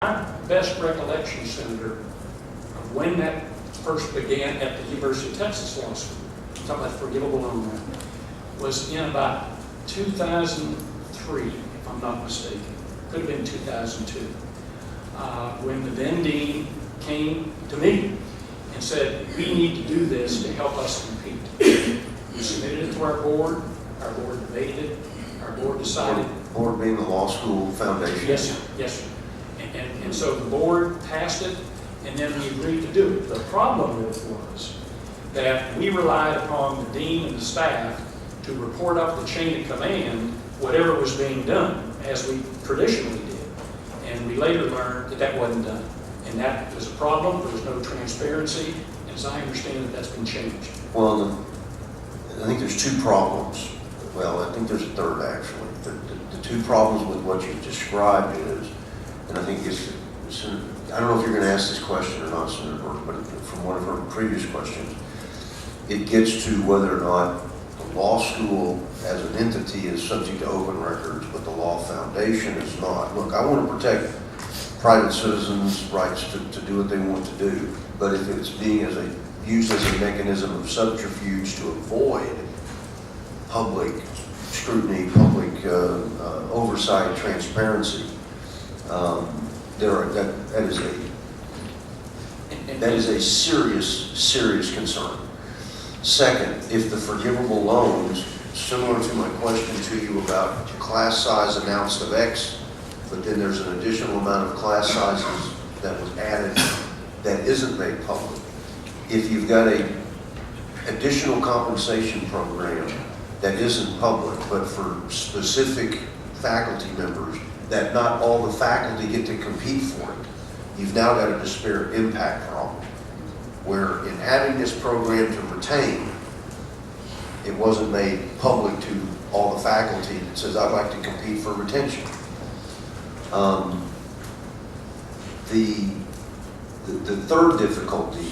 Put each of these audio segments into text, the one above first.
My best recollection, Senator, of when that first began at the University of Texas Law School, I'm talking about forgivable loan now, was in about 2003, if I'm not mistaken. Could have been 2002. When the then dean came to me and said, we need to do this to help us compete. We submitted it to our board debated it, our board decided. Board being the law school foundation? Yes, sir. Yes, sir. And so the board passed it, and then we agreed to do it. The problem with it was that we relied upon the dean and the staff to report up the chain of command whatever was being done, as we traditionally did. And we later learned that that wasn't done. And that was a problem. There was no transparency. And as I understand it, that's been changed. Well, I think there's two problems. Well, I think there's a third, actually. The two problems with what you've described is, and I think it's I don't know if you're going to ask this question or not, Senator Burke, but from one of her previous questions, it gets to whether or not the law school as an entity is subject to open records, but the law foundation is not. Look, I want to protect private citizens' rights to do what they want to do, but if it's being used as a mechanism of subterfuge to avoid public scrutiny, public oversight, transparency, that is a serious concern. Second, if the forgivable loans, similar to my question to you about class size announced of X, but then there's an additional amount of class sizes that was added that isn't made public. If you've got a additional compensation program that isn't public, but for specific faculty members, that not all the faculty get to compete for it, you've now got a disparate impact problem, where in having this program to retain, it wasn't made public to all the faculty that says, I'd like to compete for retention. The third difficulty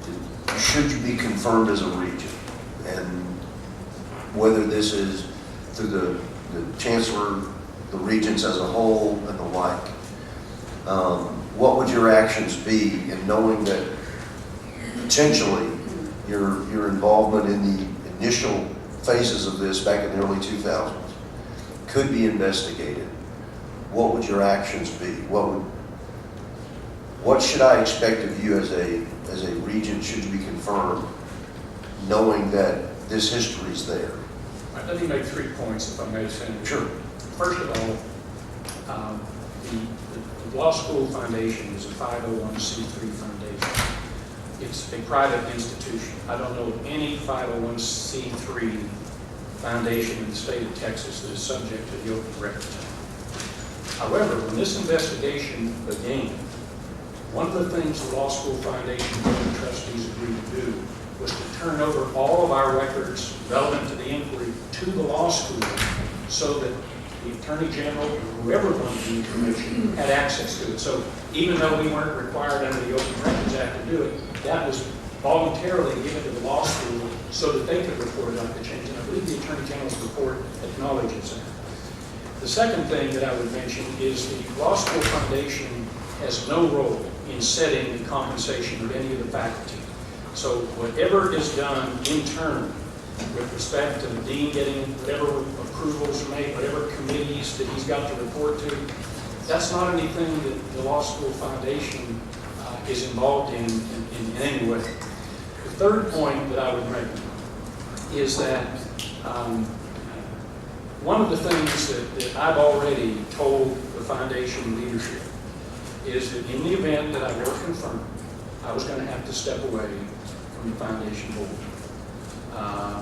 is, should you be confirmed as a region? And whether this is through the chancellor, the regents as a whole, and the like. What would your actions be in knowing that potentially your involvement in the initial phases of this back in the early 2000s could be investigated? What would your actions be? What should I expect of you as a regent should you be confirmed, knowing that this history is there? Let me make 3 points, if I may, Senator. Sure. First of all, the Law School Foundation is a 501c3 foundation. It's a private institution. I don't know of any 501c3 foundation in the state of Texas that is subject to the Open Records Act. However, when this investigation began, one of the things the Law School Foundation Board of Trustees agreed to do was to turn over all of our records relevant to the inquiry to the law school so that the Attorney General or whoever wanted the information had access to it. So even though we weren't required under the Open Records Act to do it, that was voluntarily given to the law school so that they could report it on the change. And I believe the Attorney General's report acknowledges that. The second thing that I would mention is the Law School Foundation has no role in setting the compensation of any of the faculty. So whatever is done in turn with respect to the dean getting whatever approvals are made, whatever committees that he's got to report to, that's not anything that the Law School Foundation is involved in any way. The third point that I would make is that one of the things that I've already told the foundation leadership is that in the event that I were confirmed, I was going to have to step away from the foundation board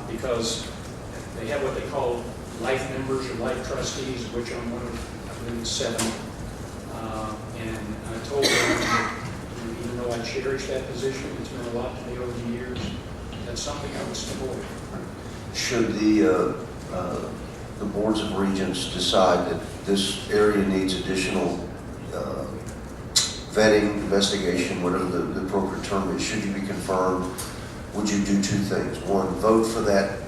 because they have what they call life members or life trustees, of which I'm one of, I believe, 7. And I told them that even though I cherish that position, it's meant a lot to me over the years, that's something I would step away from. Should the boards of regents decide that this area needs additional vetting, investigation, whatever the appropriate term is, should you be confirmed, would you do 2 things? One, vote for that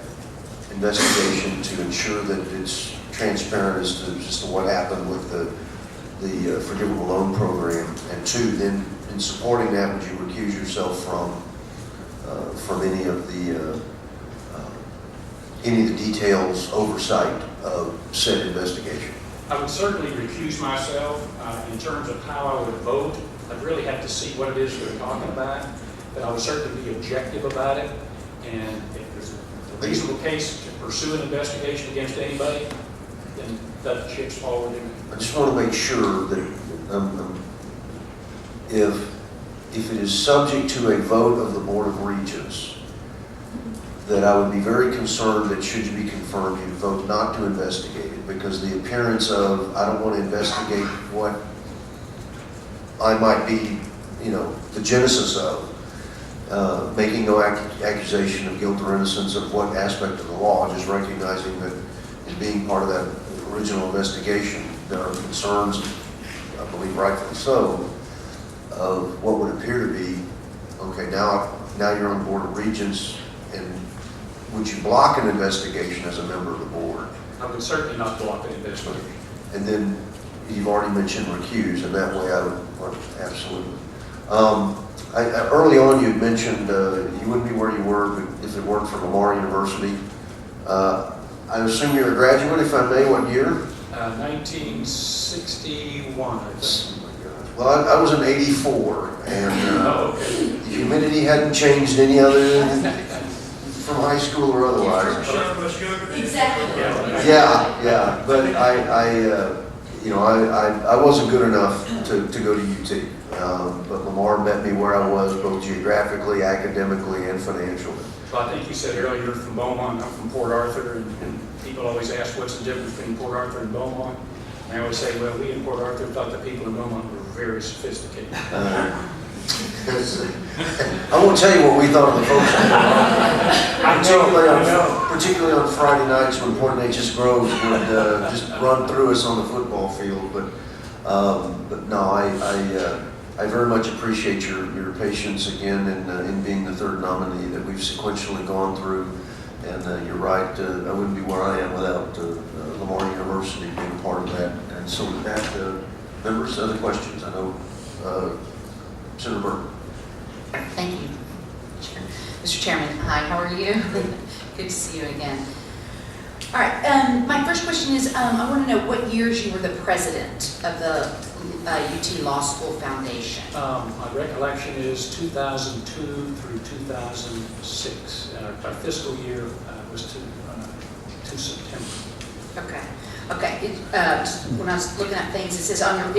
investigation to ensure that it's transparent as to what happened with the the forgivable loan program? And two, then in supporting that, would you recuse yourself from any of the details, oversight of said investigation? I would certainly recuse myself. In terms of how I would vote, I'd really have to see what it is we're talking about, but I would certainly be objective about it. And if there's a reasonable case to pursue an investigation against anybody, then that chips forward. I just want to make sure that if it is subject to a vote of the Board of Regents, that I would be very concerned that should you be confirmed, you vote not to investigate it, because the appearance of, I don't want to investigate what I might be, the genesis of, making no accusation of guilt or innocence of what aspect of the law, just recognizing that in being part of that original investigation, there are concerns, I believe rightfully so, of what would appear to be, okay, now you're on the Board of Regents, and would you block an investigation as a member of the board? I would certainly not block an investigation. And then you've already mentioned recuse, and that way I would absolutely. Early on you had mentioned you wouldn't be where you were if it weren't for Lamar University. I assume you're a graduate, if I may, what year? 1961, I think. Well, I was in '84, and okay. the humidity hadn't changed any other from high school or otherwise. Exactly. Yeah, but I wasn't good enough to go to UT. But Lamar met me where I was, both geographically, academically, and financially. Well, I think you said earlier you're from Beaumont, I'm from Port Arthur, and people always ask what's the difference between Port Arthur and Beaumont. And I always say, well, we in Port Arthur thought the people in Beaumont were very sophisticated. I won't tell you what we thought of the folks. Particularly on Friday nights when Port Neches Groves would just run through us on the football field. But no, I very much appreciate your patience again in being the third nominee that we've sequentially gone through. And you're right, I wouldn't be where I am without Lamar University being a part of that. And so with that, members, other questions? I know Senator Burke. Thank you. Mr. Chairman, hi, how are you? Good to see you again. All right, my first question is, I want to know what years you were the president of the UT Law School Foundation. My recollection is 2002 through 2006. Our fiscal year was to September. Okay. When I was looking at things, it says on your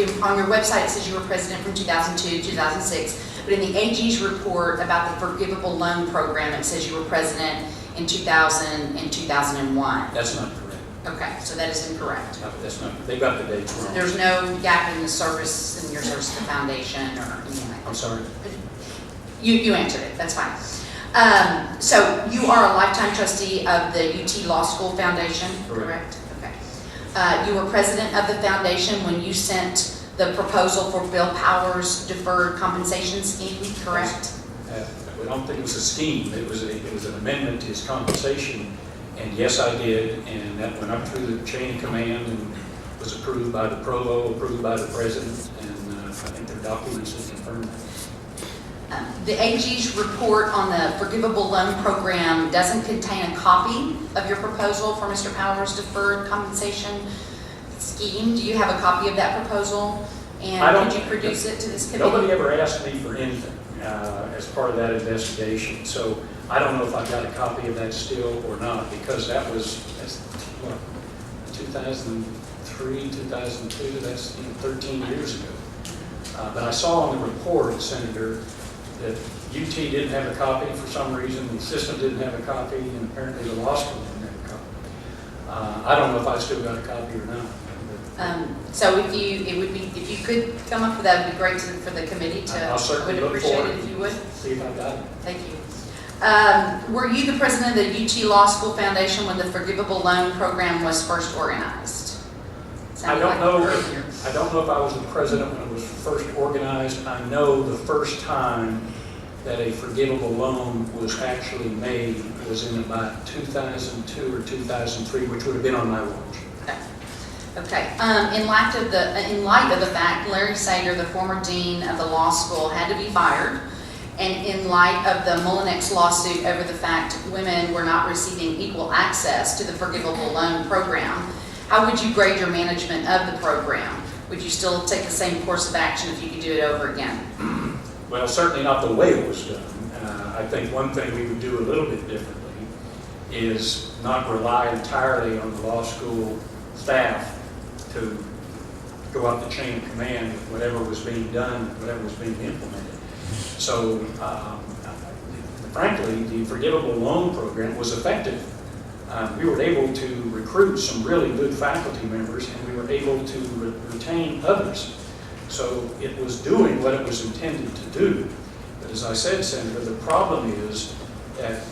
website, it says you were president from 2002 to 2006. But in the AG's report about the forgivable loan program, it says you were president in 2000 and 2001. That's not correct. Okay, so that is incorrect. No, that's not. They got the dates wrong. There's no gap in the service, in your service to the foundation or anything like that. I'm sorry. You answered it, that's fine. So you are a lifetime trustee of the UT Law School Foundation, correct? Okay. You were president of the foundation when you sent the proposal for Bill Powers' deferred compensation scheme, correct? I don't think it was a scheme. It was an amendment to his compensation, and yes, I did. And that went up through the chain of command and was approved by the provost, approved by the president, and I think their documents have confirmed that. The AG's report on the forgivable loan program doesn't contain a copy of your proposal for Mr. Powers' deferred compensation scheme. Do you have a copy of that proposal? And could you produce it to this committee? Nobody ever asked me for anything as part of that investigation. So I don't know if I got a copy of that still or not, because that's 2003, 2002, that's 13 years ago. But I saw on the report, Senator, that UT didn't have a copy for some reason, the system didn't have a copy, and apparently the law school didn't have a copy. I don't know if I still got a copy or not. So if you could come up with that, it would be great for the committee to. I'll certainly look appreciate for it if you would. See if I got it. Thank you. Were you the president of the UT Law School Foundation when the forgivable loan program was first organized? I don't know if I was the president when it was first organized. I know the first time that a forgivable loan was actually made was in about 2002 or 2003, which would have been on my watch. Okay. Okay, in light of the fact Larry Sager, the former dean of the law school, had to be fired, and in light of the Mullinex lawsuit over the fact women were not receiving equal access to the forgivable loan program, how would you grade your management of the program? Would you still take the same course of action if you could do it over again? Well, certainly not the way it was done. I think one thing we would do a little bit differently is not rely entirely on the law school staff to go up the chain of command with whatever was being done, whatever was being implemented. So, frankly, the forgivable loan program was effective. We were able to recruit some really good faculty members, and we were able to retain others. So it was doing what it was intended to do. But as I said, Senator, the problem is that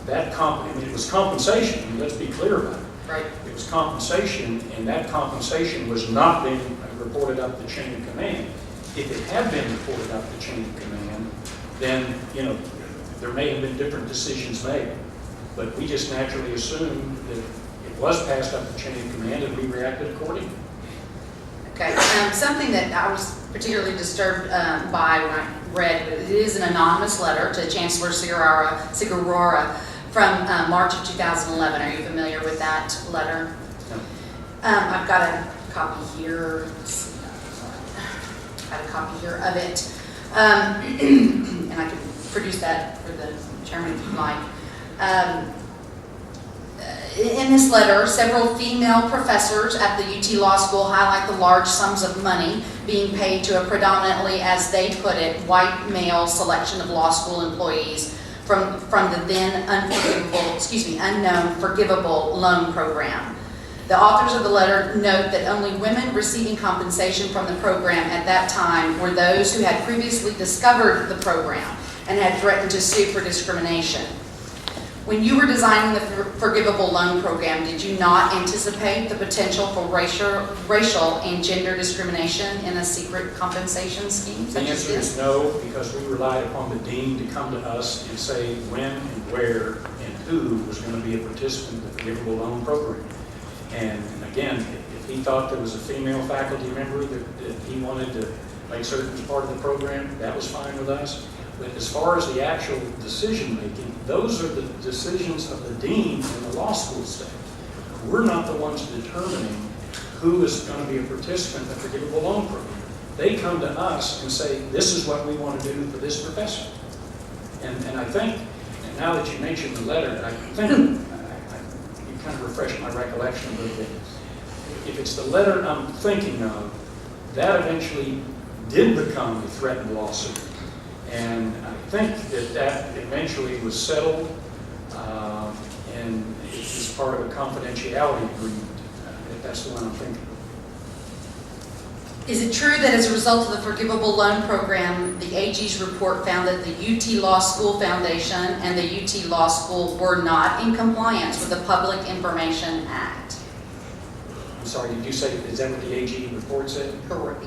it was compensation. I mean, let's be clear about it. Right. It was compensation, and that compensation was not being reported up the chain of command. If it had been reported up the chain of command, then, there may have been different decisions made. But we just naturally assumed that it was passed up the chain of command, and we reacted accordingly. Okay, something that I was particularly disturbed by when I read, it is an anonymous letter to Chancellor Sigurora from March of 2011. Are you familiar with that letter? No. I've got a copy here. Let's see. I have a copy here of it. And I can produce that for the chairman if you'd like. In this letter, several female professors at the UT Law School highlight the large sums of money being paid to a predominantly, as they put it, white male selection of law school employees from the then unknown forgivable loan program. The authors of the letter note that only women receiving compensation from the program at that time were those who had previously discovered the program and had threatened to sue for discrimination. When you were designing the forgivable loan program, did you not anticipate the potential for racial and gender discrimination in a secret compensation scheme The such as answer this? is no, because we relied upon the dean to come to us and say when and where and who was going to be a participant in the forgivable loan program. And again, if he thought there was a female faculty member that he wanted to make certain was part of the program, that was fine with us. But as far as the actual decision making, those are the decisions of the dean and the law school staff. We're not the ones determining who is going to be a participant in the forgivable loan program. They come to us and say, this is what we want to do for this professor. And I think, and now that you mentioned the letter, I think you kind of refreshed my recollection a little bit. If it's the letter I'm thinking of, that eventually did become a threatened lawsuit. And I think that eventually was settled, and it was part of a confidentiality agreement. That's the one I'm thinking of. Is it true that as a result of the forgivable loan program, the AG's report found that the UT Law School Foundation and the UT Law School were not in compliance with the Public Information Act? I'm sorry, did you say, is that what the AG report said? Correct.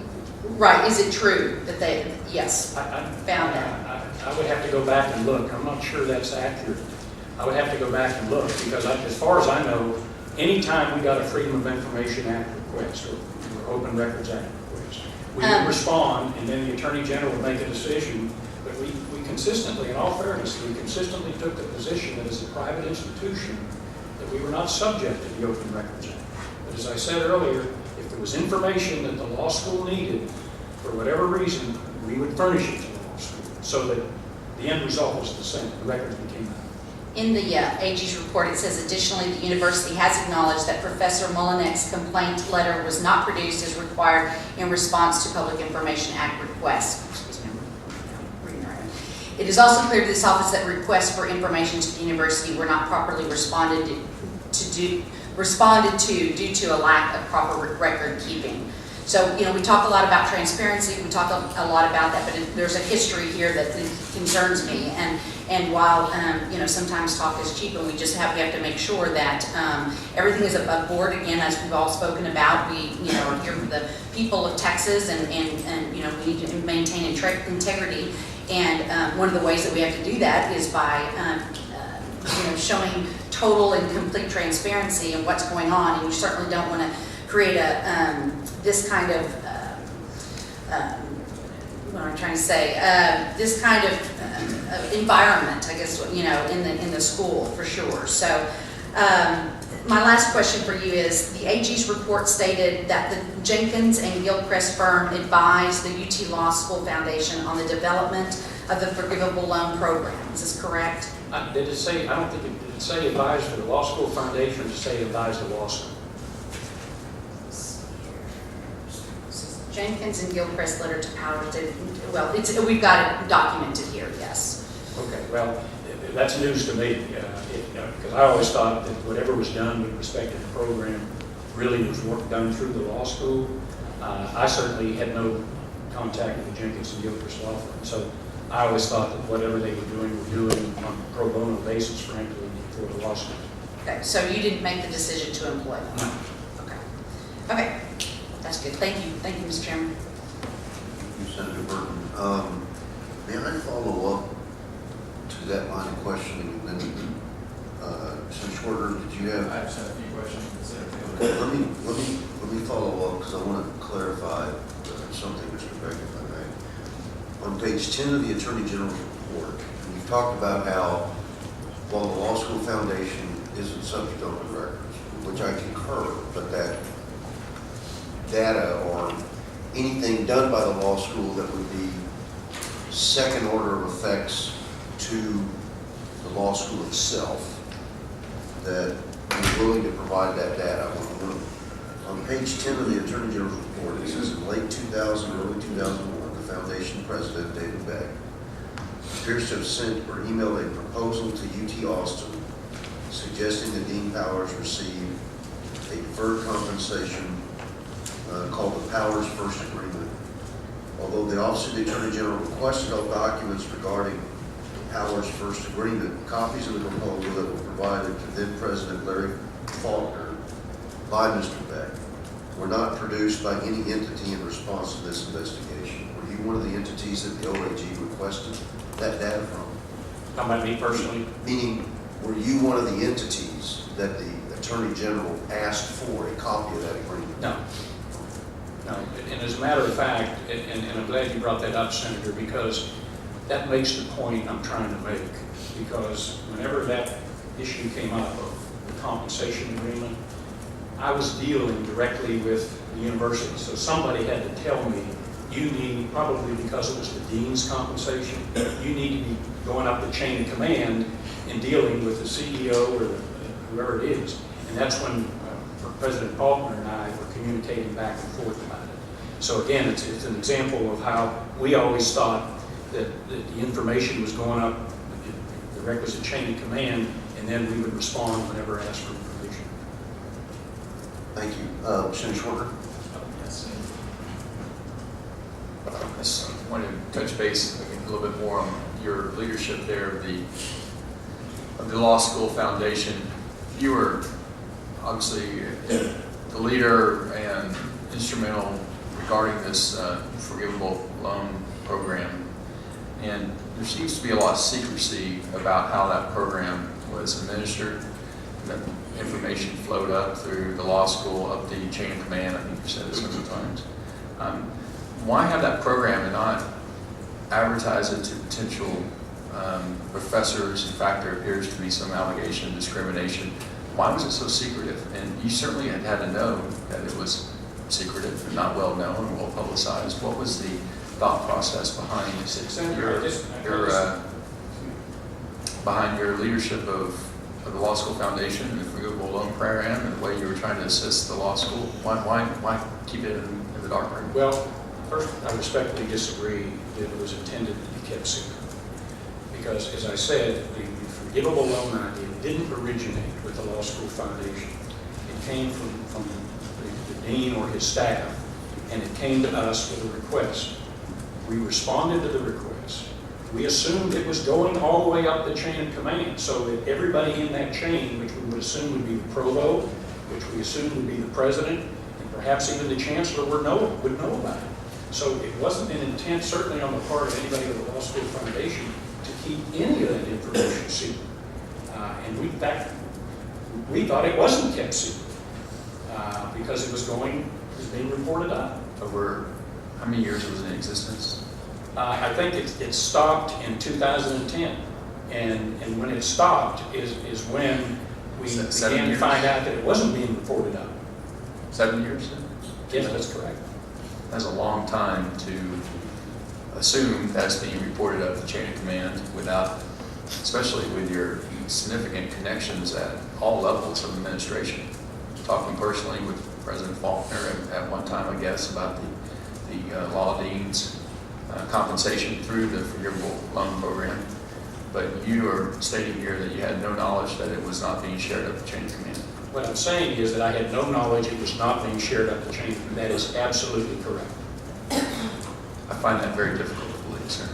Right, is it true that they, yes, I found that? I would have to go back and look. I'm not sure that's accurate. I would have to go back and look, because as far as I know, anytime we got a Freedom of Information Act request or Open Records Act request, we would respond, and then the Attorney General would make a decision. But we consistently, in all fairness, we consistently took the position that as a private institution, that we were not subject to the Open Records Act. But as I said earlier, if there was information that the law school needed, for whatever reason, we would furnish it to the law school, so that the end result was the same. The records became out. In the AG's report, it says, additionally, the university has acknowledged that Professor Mullinex's complaint letter was not produced as required in response to Public Information Act requests. Excuse me, I'm reading right. It is also clear to this office that requests for information to the university were not properly responded to due to a lack of proper record keeping. So, we talk a lot about transparency, we talk a lot about that, but there's a history here that concerns me. And while, sometimes talk is cheap, and we have to make sure that everything is above board. Again, as we've all spoken about, we, are here for the people of Texas, and we need to maintain integrity. And one of the ways that we have to do that is by, showing total and complete transparency in what's going on. And you certainly don't want to create this kind of, what am I trying to say? This kind of environment, I guess, in the school for sure. So my last question for you is, the AG's report stated that the Jenkins and Gilchrist firm advised the UT Law School Foundation on the development of the forgivable loan program. Is this correct? Did it say, I don't think it did it say advised for the law school foundation, or did it say advised the law school? Jenkins and Gilchrist letter to Powers. Well, we've got it documented here, yes. Okay, well, that's news to me, because I always thought that whatever was done with respect to the program really was work done through the law school. I certainly had no contact with the Jenkins and Gilchrist law firm, so I always thought that whatever they were doing on a pro bono basis, frankly, for the law school. Okay, so you didn't make the decision to employ them? No. Okay. Okay, that's good. Thank you. Thank you, Mr. Chairman. Thank you, Senator Burton. May I follow up to that line of questioning? And then, Senator Shorter, did you have? I just have a few questions. Okay, let me follow up, because I want to clarify something, Mr. Beck, if I may. On page 10 of the Attorney General's report, you've talked about how, while the Law School Foundation isn't subject to open records, which I concur, but that data or anything done by the law school that would be second order of effects to the law school itself, that you're willing to provide that data. On page 10 of the Attorney General's report, it says in late 2000, early 2001, the foundation president, David Beck, appears to have sent or emailed a proposal to UT Austin suggesting that Dean Powers receive a deferred compensation called the Powers First Agreement. Although the Office of the Attorney General requested all documents regarding the Powers First Agreement, copies of the proposal that were provided to then President Larry Faulkner by Mr. Beck were not produced by any entity in response to this investigation. Were you one of the entities that the OAG requested that data from? How about me personally? Meaning, were you one of the entities that the Attorney General asked for a copy of that agreement? No. No, and as a matter of fact, and I'm glad you brought that up, Senator, because that makes the point I'm trying to make. Because whenever that issue came up of the compensation agreement, I was dealing directly with the university. So somebody had to tell me, you need, probably because it was the dean's compensation, you need to be going up the chain of command and dealing with the CEO or whoever it is. And that's when President Faulkner and I were communicating back and forth about it. So again, it's an example of how we always thought that the information was going up the requisite chain of command, and then we would respond whenever asked for information. Thank you. Senator Shorter? Yes. I just wanted to touch base a little bit more on your leadership there of the Law School Foundation. You were obviously the leader and instrumental regarding this forgivable loan program, and there seems to be a lot of secrecy about how that program was administered. That information flowed up through the law school, up the chain of command. I think you've said this several times. Why have that program and not advertise it to potential professors? In fact, there appears to be some allegation of discrimination. Why was it so secretive? And you certainly had to know that it was secretive and not well known and well publicized. What was the thought process behind behind your leadership of the Law School Foundation and the Forgivable Loan Program and the way you were trying to assist the law school? Why keep it in the dark room? Well, first, I respectfully disagree that it was intended to be kept secret. Because, as I said, the forgivable loan idea didn't originate with the Law School Foundation. It came from the dean or his staff, and it came to us with a request. We responded to the request. We assumed it was going all the way up the chain of command, so that everybody in that chain, which we would assume would be the provost, which we assumed would be the president, and perhaps even the chancellor would know about it. So it wasn't an intent, certainly on the part of anybody at the Law School Foundation, to keep any of that information secret. And we thought it wasn't kept secret. because it was being reported up. Over, how many years was it in existence? I think it stopped in 2010, and when it stopped is when we Is that 7 began to years? find out that it wasn't being reported up. 7 years then? Yes, that's correct. That's a long time to assume that's being reported up the chain of command without, especially with your significant connections at all levels of administration. Talking personally with President Faulkner at one time, I guess, about the law dean's compensation through the forgivable loan program. But you are stating here that you had no knowledge that it was not being shared up the chain of command. What I'm saying is that I had no knowledge it was not being shared up the chain, and that is absolutely correct. I find that very difficult to believe, sir.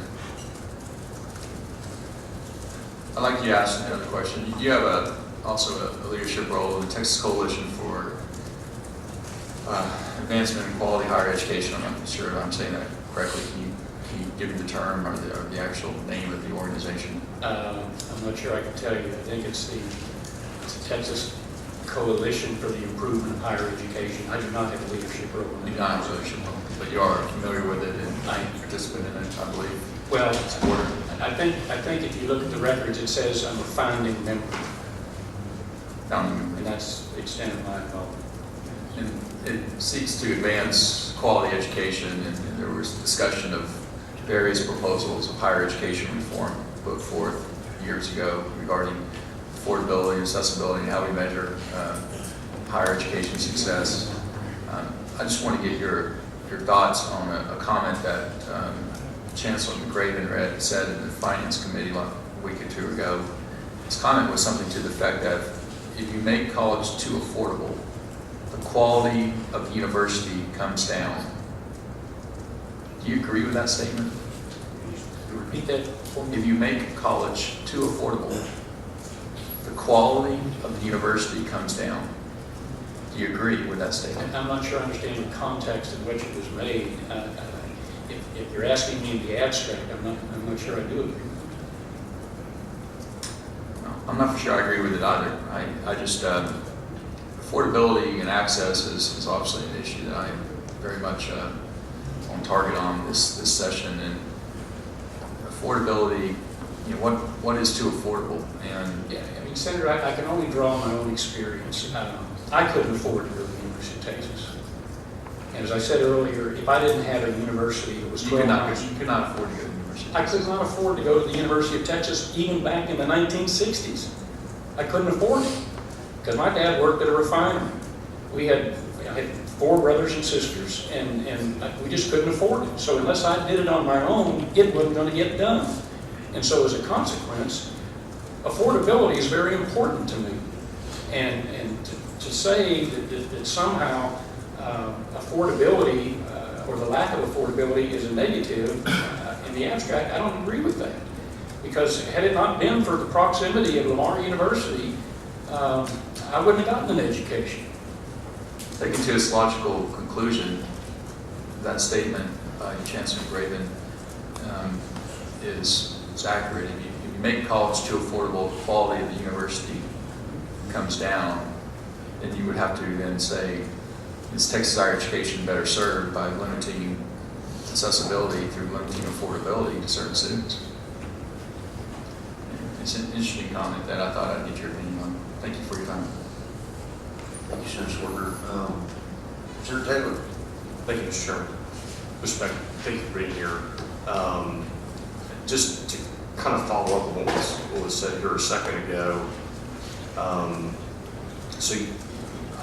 I'd like you to ask another question. You have also a leadership role in the Texas Coalition for Advancement in Quality Higher Education. I'm not sure if I'm saying that correctly. Can you give me the term or the actual name of the organization? I'm not sure I can tell you. I think it's the Texas Coalition for the Improvement of Higher Education. I do not have a leadership role in You it. don't have a leadership role, but you are familiar with it and participant in it, I believe. Well, Supporter. I think if you look at the records, it says I'm a founding member, and that's the extent of my involvement. And it seeks to advance quality education, and there was discussion of various proposals of higher education reform put forth years ago regarding affordability, accessibility, and how we measure higher education success. I just want to get your thoughts on a comment that Chancellor McRaven said in the Finance Committee like a week or two ago. His comment was something to the effect that if you make college too affordable, the quality of the university comes down. Do you agree with that statement? Can you repeat that for me? If you make college too affordable, the quality of the university comes down. Do you agree with that statement? I'm not sure I understand the context in which it was made. If you're asking me in the abstract, I'm not sure I do agree. I'm not for sure I agree with it either. I just, affordability and access is obviously an issue that I am very much on target on this session. And affordability, you know, what is too affordable? And Yeah, I mean, Senator, I can only draw on my own experience. I couldn't afford to go to the University of Texas. And as I said earlier, if I didn't have a university that was you 12 could not miles, afford to go to the university. I could not afford to go to the University of Texas even back in the 1960s. I couldn't afford it because my dad worked at a refinery. I had 4 brothers and sisters, and we just couldn't afford it. So unless I did it on my own, it wasn't going to get done. And so as a consequence, affordability is very important to me. And to say that somehow affordability or the lack of affordability is a negative in the abstract, I don't agree with that. Because had it not been for the proximity of Lamar University, I wouldn't have gotten an education. Taken to its logical conclusion, that statement by Chancellor McRaven is accurate. If you make college too affordable, the quality of the university comes down, then you would have to then say, is Texas higher education better served by limiting accessibility through limiting affordability to certain students? It's an interesting comment that I thought I'd get your opinion on. Thank you for your time. Thank you, Senator Swerter. Senator Taylor. Thank you, Mr. Chairman. Mr. Beck, thank you for being here. Just to kind of follow up on what was said here a second ago. So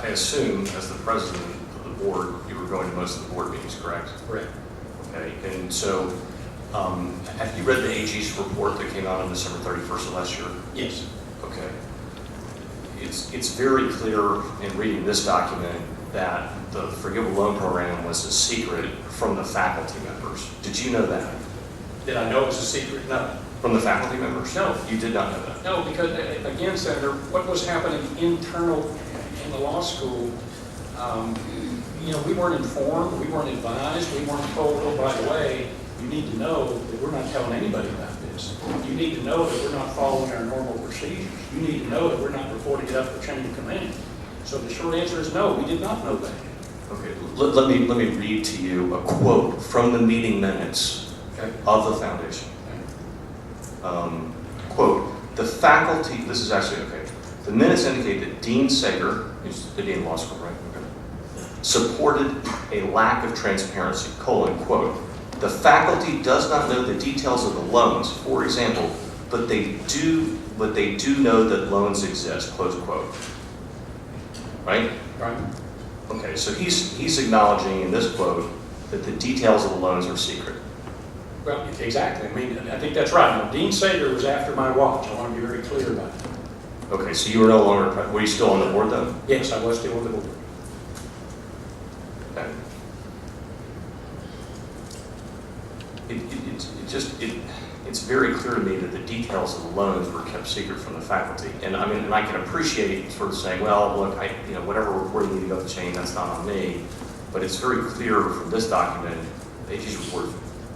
I assume as the president of the board, you were going to most of the board meetings, correct? Correct. Okay, and so have you read the AG's report that came out on December 31st of last year? Yes. Okay. It's very clear in reading this document that the forgivable loan program was a secret from the faculty members. Did you know that? Did I know it was a secret? No. From the faculty members? No. You did not know that? No, because again, Senator, what was happening internal in the law school, we weren't informed, we weren't advised, we weren't told, oh, by the way, you need to know that we're not telling anybody about this. You need to know that we're not following our normal procedures. You need to know that we're not reporting it up the chain of command. So the short answer is no, we did not know that. Okay, let me read to you a quote from the meeting minutes Okay. of the foundation. Quote, the faculty, this is actually, okay, the minutes indicate that Dean Sager, who's the Dean of Law School, right? Okay, supported a lack of transparency, quote, the faculty does not know the details of the loans, for example, but they do know that loans exist, close quote. Right? Right. Okay, so he's acknowledging in this quote that the details of the loans are secret. Well, exactly. I mean, I think that's right. Now, Dean Sager was after my watch. I want to be very clear about that. Okay, so you were no longer, were you still on the board though? Yes, I was still on the board. Okay. It's very clear to me that the details of the loans were kept secret from the faculty. And I mean, and I can appreciate sort of saying, well, look, whatever reporting you need to go up the chain, that's not on me. But it's very clear from this document, AG's report,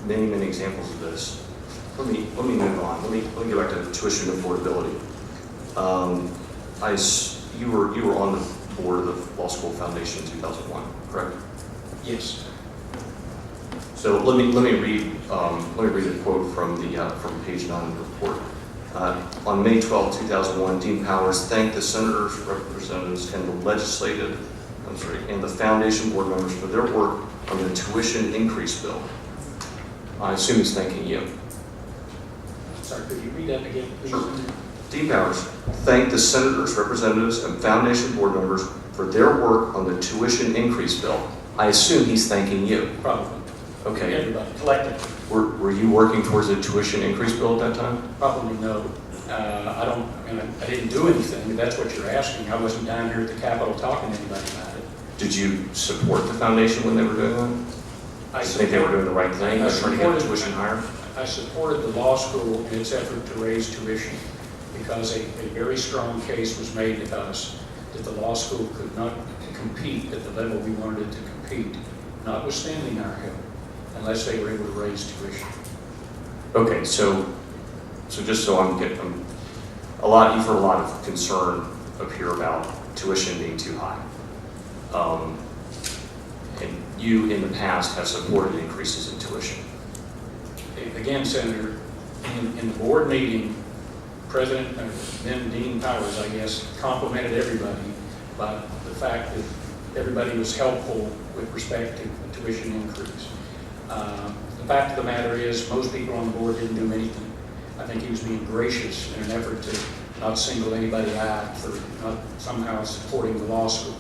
many examples of this. Let me move on. Let me go back to tuition affordability. You were on the board of the Law School Foundation in 2001, correct? Yes. So let me read a quote from page 9 of the report. On May 12, 2001, Dean Powers thanked the senators, representatives, and the foundation board members for their work on the tuition increase bill. I assume he's thanking you. Sorry, could you read that again, please? Sure. Dean Powers thanked the senators, representatives, and foundation board members for their work on the tuition increase bill. I assume he's thanking you. Probably. Okay. Everybody, collectively. Were you working towards a tuition increase bill at that time? Probably no. I didn't do anything, if that's what you're asking. I wasn't down here at the Capitol talking to anybody about it. Did you support the foundation when they were doing that? I think they were doing the right thing, I trying to get the supported- tuition higher? I supported the law school in its effort to raise tuition because a very strong case was made to us that the law school could not compete at the level we wanted it to compete, notwithstanding our help, unless they were able to raise tuition. Okay, so just so you've heard a lot of concern up here about tuition being too high. And you, in the past, have supported increases in tuition. Again, Senator, in the board meeting, then Dean Powers, I guess, complimented everybody about the fact that everybody was helpful with respect to the tuition increase. The fact of the matter is, most people on the board didn't do anything. I think he was being gracious in an effort to not single anybody out for not somehow supporting the law school.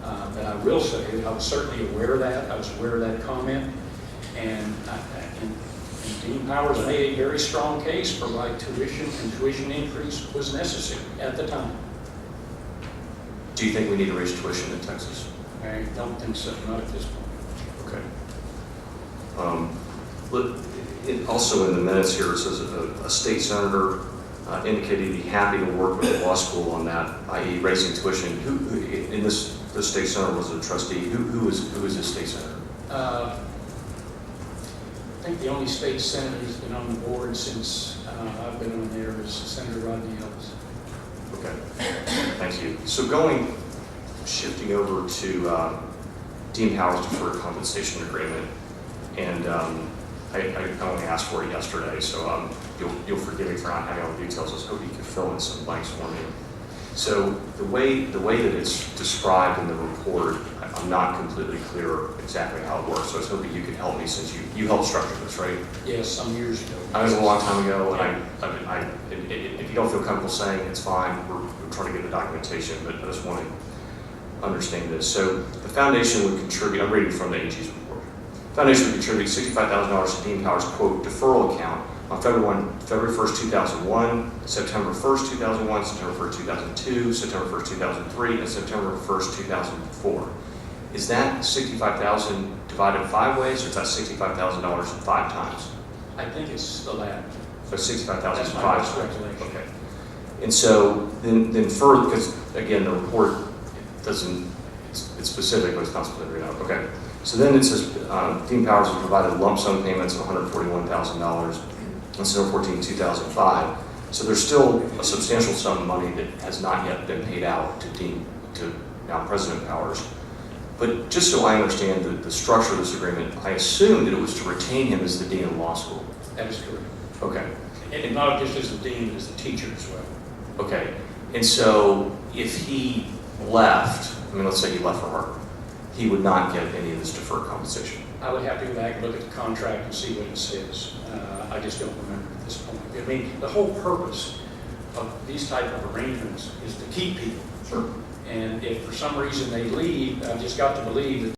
But I will say that I was certainly aware of that. I was aware of that comment. And Dean Powers made a very strong case for why tuition and tuition increase was necessary at the time. Do you think we need to raise tuition in Texas? I don't think so, not at this point. Okay. Also in the minutes here, it says a state senator indicated he'd be happy to work with the law school on that, i.e. raising tuition. Who in this state senator was a trustee? Who is this state senator? I think the only state senator who's been on the board since I've been on there is Senator Rodney Ellis. Okay, thank you. So shifting over to Dean Powers' deferred compensation agreement, and I only asked for it yesterday, so you'll forgive me for not having all the details. I was hoping you could fill in some blanks for me. So the way that it's described in the report, I'm not completely clear exactly how it works. So I was hoping you could help me, since you helped structure this, right? Yes, some years ago. I was a long time ago, and if you don't feel comfortable saying, it's fine. We're trying to get the documentation, but I just want to understand this. So the foundation would contribute. I'm reading from the AG's report. The foundation would contribute $65,000 to Dean Powers' quote deferral account on February 1st, 2001, September 1st, 2001, September 1st, 2002, September 1st, 2003, and September 1st, 2004. Is that $65,000 divided 5 ways, or is that $65,000 5 times? I think it's the latter. So 65,000 That's is my 5 best times. recollection. Okay. And so then further, because again, the report doesn't, it's specific, but it's not specific enough. Okay. So then it says Dean Powers has provided lump sum payments of $141,000 on December 14, 2005. So there's still a substantial sum of money that has not yet been paid out to now President Powers. But just so I understand the structure of this agreement, I assume that it was to retain him as the dean of law school. That is correct. Okay. And not just as the dean, but as the teacher as well. Okay. And so if he left, I mean, let's say he left for Harvard, he would not get any of this deferred compensation. I would have to go back and look at the contract and see what it says. I just don't remember at this point. I mean, the whole purpose of these type of arrangements is to keep people. Sure. And if for some reason they leave, I've just got to believe that